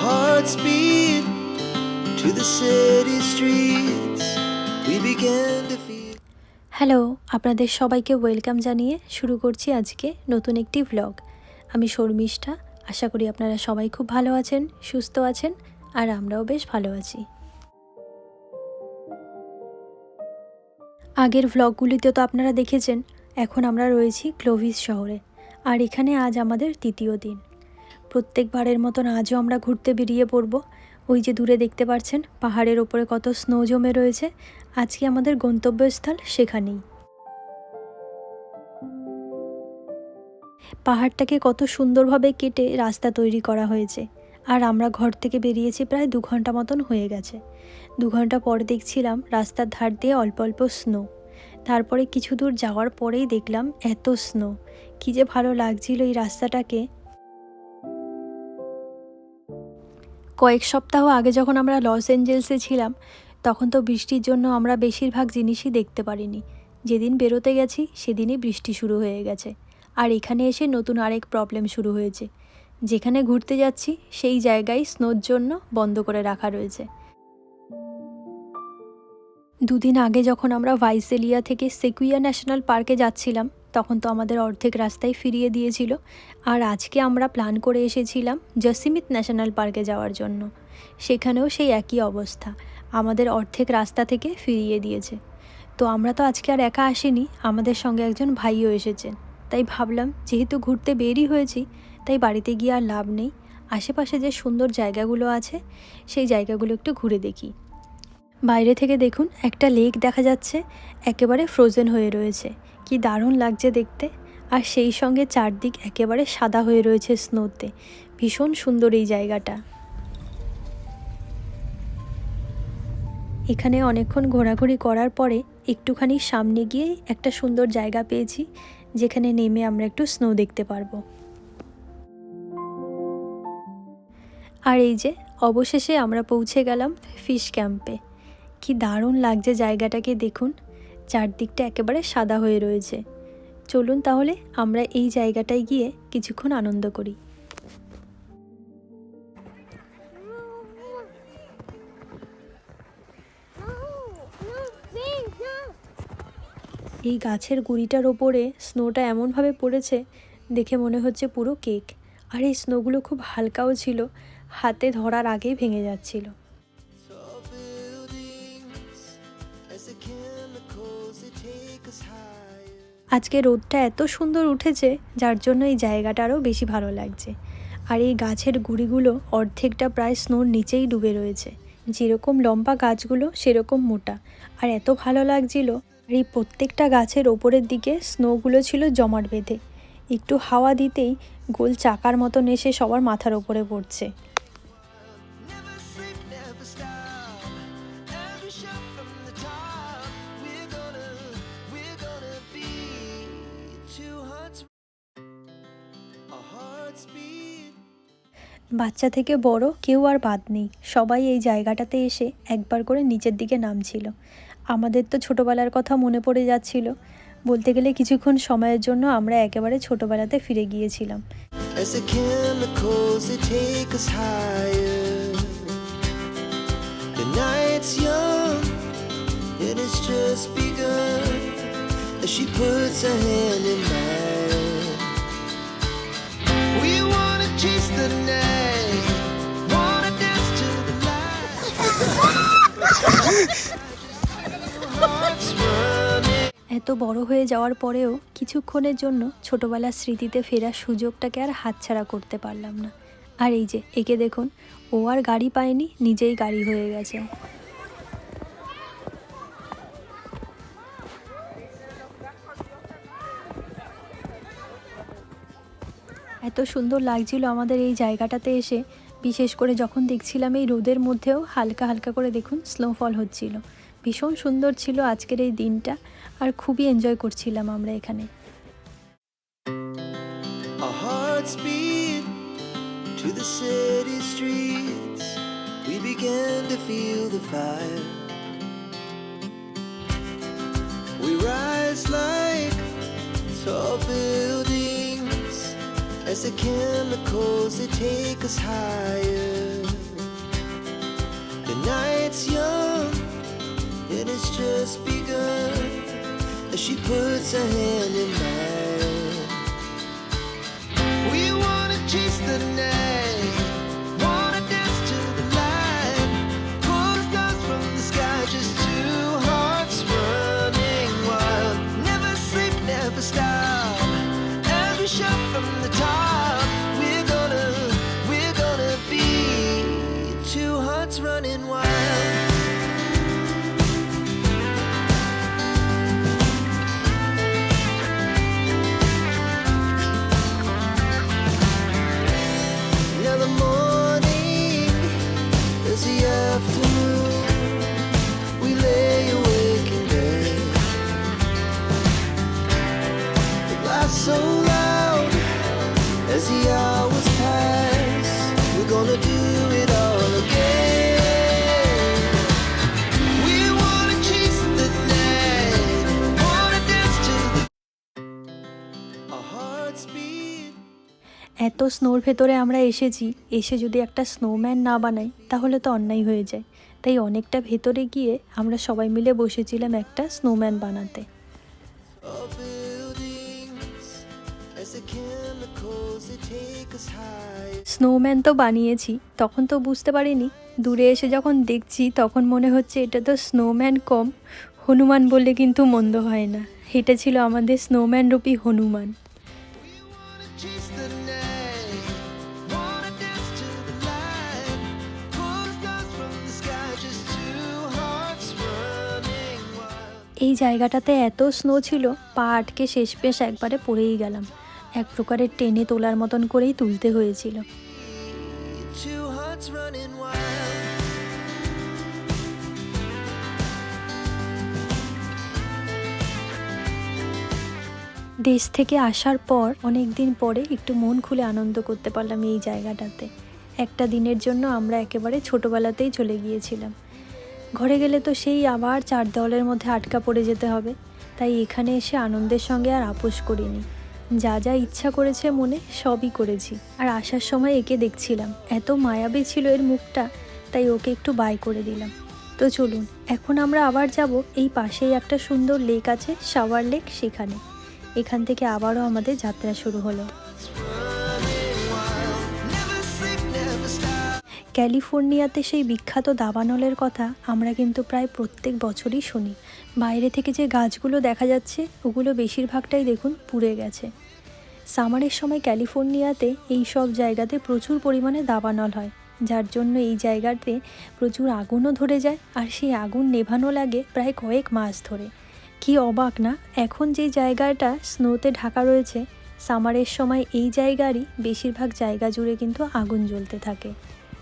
hearts beat to the city streets. We began to feel. Hello, আপনাদের সবাইকে welcome জানিয়ে শুরু করছি আজকে নতুন একটি ভ্লগ। আমি শর্মিষ্ঠা। আশা করি আপনারা সবাই খুব ভালো আছেন, সুস্থ আছেন, আর আমরাও বেশ ভালো আছি। আগের ভ্লগগুলিতে তো আপনারা দেখেছেন এখন আমরা রয়েছি ক্লোভিস শহরে, আর এখানে আজ আমাদের তৃতীয় দিন। প্রত্যেকবারের মতন আজও আমরা ঘুরতে বেরিয়ে পড়ব। ওই যে দূরে দেখতে পাচ্ছেন পাহাড়ের ওপরে কত স্নো জমে রয়েছে। আজকে আমাদের গন্তব্যস্থল সেখানেই। পাহাড়টাকে কত সুন্দরভাবে কেটে রাস্তা তৈরি করা হয়েছে, আর আমরা ঘর থেকে বেরিয়েছি প্রায় 2 ঘন্টা মতন হয়ে গেছে। 2 ঘন্টা পর দেখছিলাম রাস্তার ধার দিয়ে অল্প অল্প স্নো। তারপরে কিছু দূর যাওয়ার পরেই দেখলাম এত স্নো, কী যে ভালো লাগছিল এই রাস্তাটাকে। কয়েক সপ্তাহ আগে যখন আমরা লস অ্যাঞ্জেলসে ছিলাম তখন তো বৃষ্টির জন্য আমরা বেশিরভাগ জিনিসই দেখতে পারিনি। যেদিন বেরোতে গেছি সেদিনই বৃষ্টি শুরু হয়ে গেছে। আর এখানে এসে নতুন আরেক প্রবলেম শুরু হয়েছে। যেখানে ঘুরতে যাচ্ছি সেই জায়গায় স্নোর জন্য বন্ধ করে রাখা রয়েছে। 2 দিন আগে যখন আমরা ভাইসেলিয়া থেকে সেকুইয়া ন্যাশনাল পার্কে যাচ্ছিলাম তখন তো আমাদের অর্ধেক রাস্তায় ফিরিয়ে দিয়েছিল। আর আজকে আমরা প্ল্যান করে এসেছিলাম জসিমিথ ন্যাশনাল পার্কে যাওয়ার জন্য। সেখানেও সেই একই অবস্থা, আমাদের অর্ধেক রাস্তা থেকে ফিরিয়ে দিয়েছে। তো আমরা তো আজকে আর একা আসিনি, আমাদের সঙ্গে একজন ভাইও এসেছেন। তাই ভাবলাম যেহেতু ঘুরতে বেরই হয়েছি তাই বাড়িতে গিয়ে আর লাভ নেই, আশেপাশে যে সুন্দর জায়গাগুলো আছে সেই জায়গাগুলো একটু ঘুরে দেখি। বাইরে থেকে দেখুন একটা লেক দেখা যাচ্ছে, একেবারে ফ্রোজেন হয়ে রয়েছে। কি দারুণ লাগছে দেখতে। আর সেই সঙ্গে চারদিক একেবারে সাদা হয়ে রয়েছে স্নোতে। ভীষণ সুন্দর এই জায়গাটা। এখানে অনেকক্ষণ ঘোরাঘুরি করার পরে একটুখানি সামনে গিয়ে একটা সুন্দর জায়গা পেয়েছি যেখানে নেমে আমরা একটু স্নো দেখতে পারবো। আর এই যে অবশেষে আমরা পৌঁছে গেলাম ফিশ ক্যাম্পে। কি দারুণ লাগছে জায়গাটাকে দেখুন, চারদিকটা একেবারে সাদা হয়ে রয়েছে। চলুন তাহলে আমরা এই জায়গাটায় গিয়ে কিছুক্ষণ আনন্দ করি। এই গাছের গুঁড়িটার ওপরে স্নোটা এমনভাবে পড়েছে দেখে মনে হচ্ছে পুরো কেক। আর এই স্নোগুলো খুব হালকাও ছিল, হাতে ধরার আগেই ভেঙে যাচ্ছিল। আজকে রোদটা এত সুন্দর উঠেছে যার জন্য এই জায়গাটা আরও বেশি ভালো লাগছে। আর এই গাছের গুঁড়িগুলো অর্ধেকটা প্রায় স্নোর নিচেই ডুবে রয়েছে। যেরকম লম্বা গাছগুলো সেরকম মোটা, আর এত ভালো লাগছিল। আর এই প্রত্যেকটা গাছের ওপরের দিকে স্নোগুলো ছিল জমাট বেঁধে, একটু হাওয়া দিতেই গোল চাকার মতন এসে সবার মাথার ওপরে পড়ছে। বাচ্চা থেকে বড় কেউ আর বাদ নেই, সবাই এই জায়গাটাতে এসে একবার করে নিচের দিকে নামছিল। আমাদের তো ছোটোবেলার কথা মনে পড়ে যাচ্ছিল। বলতে গেলে কিছুক্ষণ সময়ের জন্য আমরা একেবারে ছোটোবেলাতে ফিরে গিয়েছিলাম। এত বড় হয়ে যাওয়ার পরেও কিছুক্ষণের জন্য ছোটবেলার স্মৃতিতে ফেরার সুযোগটাকে আর হাতছাড়া করতে পারলাম না। আর এই যে একে দেখুন, ও আর গাড়ি পায়নি, নিজেই গাড়ি হয়ে গেছে। এত সুন্দর লাগছিল আমাদের এই জায়গাটাতে এসে, বিশেষ করে যখন দেখছিলাম এই রোদের মধ্যেও হালকা হালকা করে দেখুন স্নোফল হচ্ছিল। ভীষণ সুন্দর ছিল আজকের এই দিনটা, আর খুবই এনজয় করছিলাম আমরা এখানে। As the chemicals they take us higher. just begun as she puts her hand in mine. We wanna chase the night, wanna dance to the light, pull the stars from the sky, just two hearts running wild. Never sleep, never stop, as we shout from the top. We're gonna be two hearts running wild. Now the morning is the afternoon. We lay awake in bed. The laughs so loud as the hours pass. We're gonna do it all again. We wanna chase the night, wanna dance to the our hearts beat. এত স্নোর ভেতরে আমরা এসেছি, এসে যদি একটা snowman না বানাই তাহলে তো অন্যায় হয়ে যায়। তাই অনেকটা ভেতরে গিয়ে আমরা সবাই মিলে বসেছিলাম একটা স্নোম্যান বানাতে। Our buildings as the chemicals they take us high. Snowman তো বানিয়েছি, তখন তো বুঝতে পারিনি, দূরে এসে যখন দেখছি তখন মনে হচ্ছে এটা তো স্নোম্যান কম হনুমান বললে কিন্তু মন্দ হয় না। এটা ছিল আমাদের স্নোম্যান রূপী Hanuman. Chase the night, wanna dance to the light, pull the stars from the sky, just two hearts running wild. এই জায়গাটাতে এত স্নো ছিল, পা আটকে শেষমেশ একবারে পড়েই গেলাম। এক প্রকারের টেনে তোলার মতন করেই তুলতে হয়েছিল। Two hearts running wild. দেশ থেকে আসার পর অনেক দিন পরে একটু মন খুলে আনন্দ করতে পারলাম এই জায়গাটাতে। একটা দিনের জন্য আমরা একেবারে ছোটোবেলাতেই চলে গিয়েছিলাম। ঘরে গেলে তো সেই আবার চার দেওয়ালের মধ্যে আটকা পড়ে যেতে হবে, তাই এখানে এসে আনন্দের সঙ্গে আর আপোষ করিনি। যা যা ইচ্ছা করেছে মনে সবই করেছি। আর আসার সময় একে দেখছিলাম, এত মায়াবী ছিল এর মুখটা, তাই ওকে একটু বাই করে দিলাম। তো চলুন এখন আমরা আবার যাব, এই পাশেই একটা সুন্দর লেক আছে, শাওয়ার লেক, সেখানে। এখান থেকে আবারও আমাদের যাত্রা শুরু হলো। ক্যালিফোর্নিয়াতে সেই বিখ্যাত দাবানলের কথা আমরা কিন্তু প্রায় প্রত্যেক বছরই শুনি। বাইরে থেকে যে গাছগুলো দেখা যাচ্ছে ওগুলো বেশিরভাগটাই দেখুন পুড়ে গেছে। সামারের সময় ক্যালিফোর্নিয়াতে এই সব জায়গাতে প্রচুর পরিমাণে দাবানল হয়, যার জন্য এই জায়গাতে প্রচুর আগুনও ধরে যায়, আর সেই আগুন নেভানো লাগে প্রায় কয়েক মাস ধরে। কি অবাক না, এখন যে জায়গাটা স্নোতে ঢাকা রয়েছে, সামারের সময় এই জায়গারই বেশিরভাগ জায়গা জুড়ে কিন্তু আগুন জ্বলতে থাকে।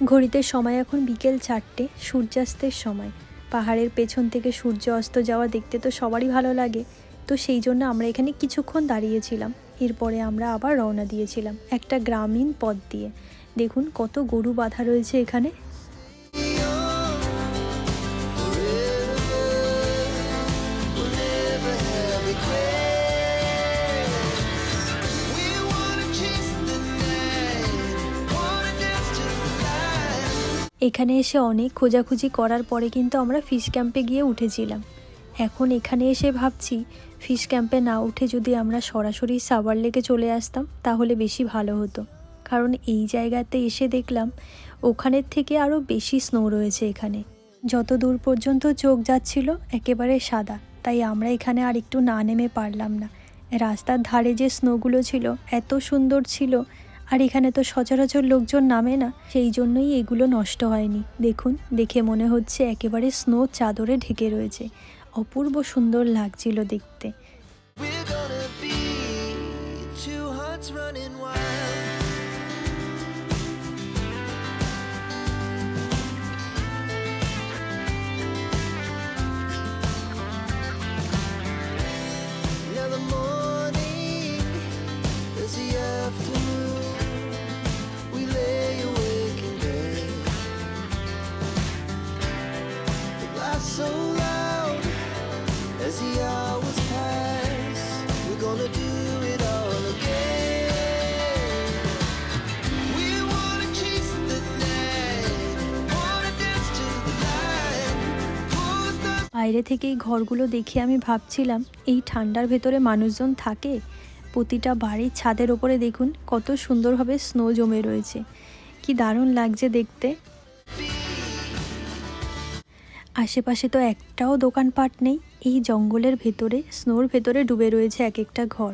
ঘড়িতে সময় এখন বিকেল 4টে, সূর্যাস্তের সময়। পাহাড়ের পেছন থেকে সূর্য অস্ত যাওয়া দেখতে তো সবারই ভালো লাগে, তো সেই জন্য আমরা এখানে কিছুক্ষণ দাঁড়িয়েছিলাম। এরপরে আমরা আবার রওনা দিয়েছিলাম একটা গ্রামীণ পথ দিয়ে। দেখুন কত গরু বাঁধা রয়েছে এখানে। এখানে এসে অনেক খোঁজাখুঁজি করার পরে কিন্তু আমরা ফিশ ক্যাম্পে গিয়ে উঠেছিলাম। এখন এখানে এসে ভাবছি ফিশ ক্যাম্পে না উঠে যদি আমরা সরাসরি শাওয়ার লেকে চলে আসতাম তাহলে বেশি ভালো হতো, কারণ এই জায়গাতে এসে দেখলাম ওখানের থেকে আরও বেশি স্নো রয়েছে এখানে। যত দূর পর্যন্ত চোখ যাচ্ছিল একেবারে সাদা, তাই আমরা এখানে আর একটু না নেমে পারলাম না। রাস্তার ধারে যে স্নোগুলো ছিল এত সুন্দর ছিল, আর এখানে তো সচরাচর লোকজন নামে না, সেই জন্যই এগুলো নষ্ট হয়নি। দেখুন, দেখে মনে হচ্ছে একেবারে স্নো চাদরে ঢেকে রয়েছে, অপূর্ব সুন্দর লাগছিল দেখতে। So loud as the hours pass, we're gonna do it all again. বাইরে থেকে এই ঘরগুলো দেখে আমি ভাবছিলাম এই ঠান্ডার ভেতরে মানুষজন থাকে। প্রতিটা বাড়ির ছাদের ওপরে দেখুন কত সুন্দরভাবে স্নো জমে রয়েছে, কি দারুণ লাগছে দেখতে। আশেপাশে তো একটাও দোকানপাট নেই, এই জঙ্গলের ভেতরে স্নোর ভেতরে ডুবে রয়েছে এক একটা ঘর।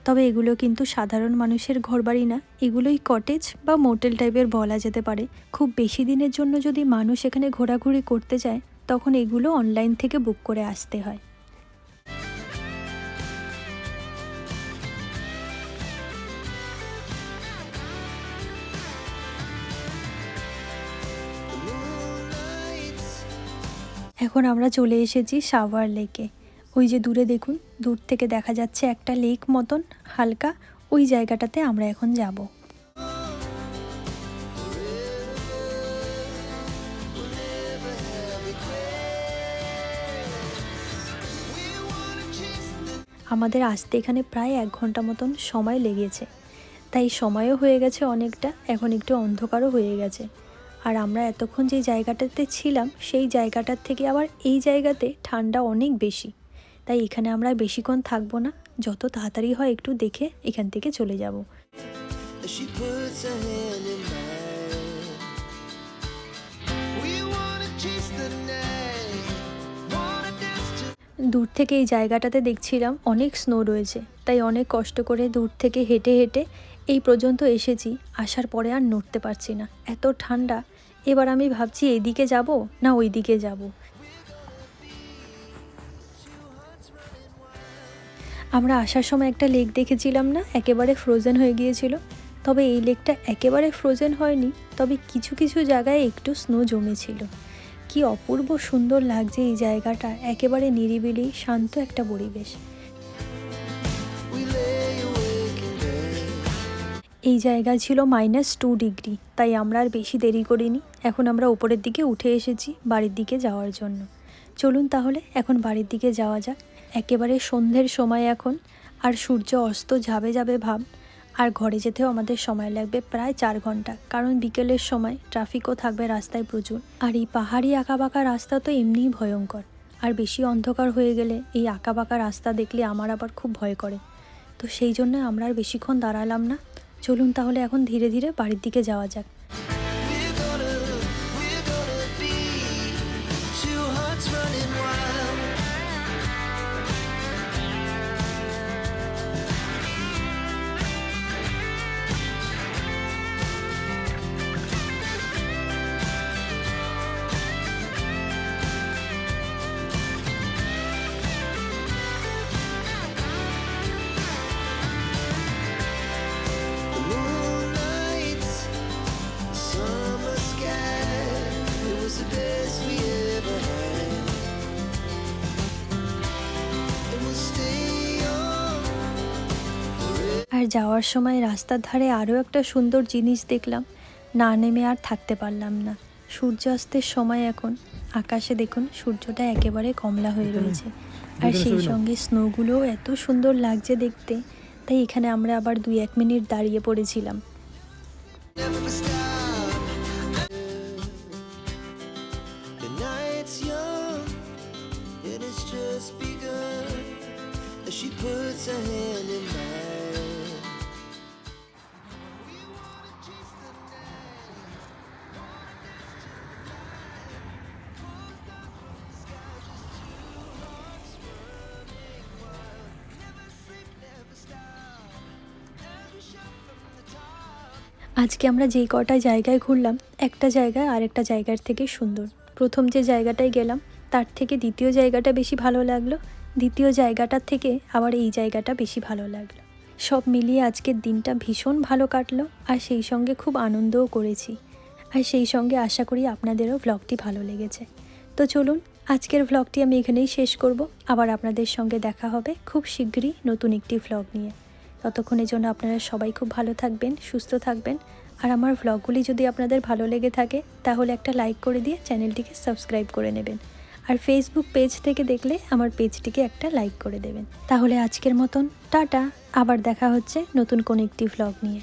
তবে এগুলো কিন্তু সাধারণ মানুষের ঘরবাড়ি না, এগুলোই কটেজ বা মোটেল টাইপের বলা যেতে পারে। খুব বেশি দিনের জন্য যদি মানুষ এখানে ঘোরাঘুরি করতে যায় তখন এগুলো অনলাইন থেকে বুক করে আসতে হয়। এখন আমরা চলে এসেছি শাওয়ার লেকে। ওই যে দূরে দেখুন, দূর থেকে দেখা যাচ্ছে একটা লেক মতন হালকা, ওই জায়গাটাতে আমরা এখন যাব। আমাদের আসতে এখানে প্রায় 1 ঘন্টা মতন সময় লেগেছে, তাই সময়ও হয়ে গেছে অনেকটা, এখন একটু অন্ধকারও হয়ে গেছে। আর আমরা এতক্ষণ যে জায়গাটাতে ছিলাম সেই জায়গাটার থেকে আবার এই জায়গাতে ঠান্ডা অনেক বেশি, তাই এখানে আমরা বেশিক্ষণ থাকবো না, যত তাড়াতাড়ি হয় একটু দেখে এখান থেকে চলে যাব। She puts her hand in mine. We wanna chase the night, wanna dance to. দূর থেকে এই জায়গাটাতে দেখছিলাম অনেক স্নো রয়েছে, তাই অনেক কষ্ট করে দূর থেকে হেঁটে হেঁটে এই পর্যন্ত এসেছি। আসার পরে আর নড়তে পারছি না, এত ঠান্ডা। এবার আমি ভাবছি এইদিকে যাব না ওই দিকে যাব। আমরা আসার সময় একটা লেক দেখেছিলাম না, একেবারে ফ্রোজেন হয়ে গিয়েছিল। তবে এই লেকটা একেবারে ফ্রোজেন হয়নি, তবে কিছু কিছু জায়গায় একটু স্নো জমেছিল। কি অপূর্ব সুন্দর লাগছে এই জায়গাটা, একেবারে নিরিবিলি শান্ত একটা পরিবেশ। We lay awake in bed. এই জায়গায় ছিল -2 ডিগ্রি, তাই আমরা আর বেশি দেরি করিনি। এখন আমরা উপরের দিকে উঠে এসেছি বাড়ির দিকে যাওয়ার জন্য। চলুন তাহলে এখন বাড়ির দিকে যাওয়া যাক। একেবারে সন্ধ্যের সময় এখন, আর সূর্য অস্ত যাবে যাবে ভাব। আর ঘরে যেতেও আমাদের সময় লাগবে প্রায় 4 ঘন্টা, কারণ বিকেলের সময় ট্রাফিকও থাকবে রাস্তায় প্রচুর। আর এই পাহাড়ি আঁকাবাঁকা রাস্তা তো এমনিই ভয়ঙ্কর, আর বেশি অন্ধকার হয়ে গেলে এই আঁকাবাঁকা রাস্তা দেখলে আমার আবার খুব ভয় করে। তো সেই জন্য আমরা আর বেশিক্ষণ দাঁড়ালাম না। চলুন তাহলে এখন ধীরে ধীরে বাড়ির দিকে যাওয়া যাক। We're gonna be two hearts running wild. The moonlight, summer sky, it was the best we ever had. And we'll stay on forever. আর যাওয়ার সময় রাস্তার ধারে আরও একটা সুন্দর জিনিস দেখলাম, না নেমে আর থাকতে পারলাম না। সূর্যাস্তের সময় এখন, আকাশে দেখুন সূর্যটা একেবারে কমলা হয়ে রয়েছে, আর সেই সঙ্গে স্নোগুলোও এত সুন্দর লাগছে দেখতে। তাই এখানে আমরা আবার 2-1 মিনিট দাঁড়িয়ে পড়েছিলাম। Never stop. The night's young, and it's just begun. As she puts her hand in mine. We wanna chase the night, wanna dance to the light. Closed off from the sky, just two hearts running wild. Never sleep, never stop. Every shot from the top. আজকে আমরা যেই কটা জায়গায় ঘুরলাম, একটা জায়গা আরেকটা জায়গার থেকে সুন্দর। প্রথম যে জায়গাটায় গেলাম তার থেকে দ্বিতীয় জায়গাটা বেশি ভালো লাগলো, দ্বিতীয় জায়গাটার থেকে আবার এই জায়গাটা বেশি ভালো লাগলো। সব মিলিয়ে আজকের দিনটা ভীষণ ভালো কাটলো, আর সেই সঙ্গে খুব আনন্দও করেছি। আর সেই সঙ্গে আশা করি আপনাদেরও ভ্লগটি ভালো লেগেছে। তো চলুন আজকের ভ্লগটি আমি এখানেই শেষ করব। আবার আপনাদের সঙ্গে দেখা হবে খুব শিগগিরই নতুন একটি ভ্লগ নিয়ে। ততক্ষণের জন্য আপনারা সবাই খুব ভালো থাকবেন, সুস্থ থাকবেন। আর আমার ভ্লগগুলি যদি আপনাদের ভালো লেগে থাকে তাহলে একটা লাইক করে দিয়ে চ্যানেলটিকে সাবস্ক্রাইব করে নেবেন। আর ফেসবুক পেজ থেকে দেখলে আমার পেজটিকে একটা লাইক করে দেবেন। তাহলে আজকের মতন টাটা, আবার দেখা হচ্ছে নতুন কোনো একটি ভ্লগ নিয়ে।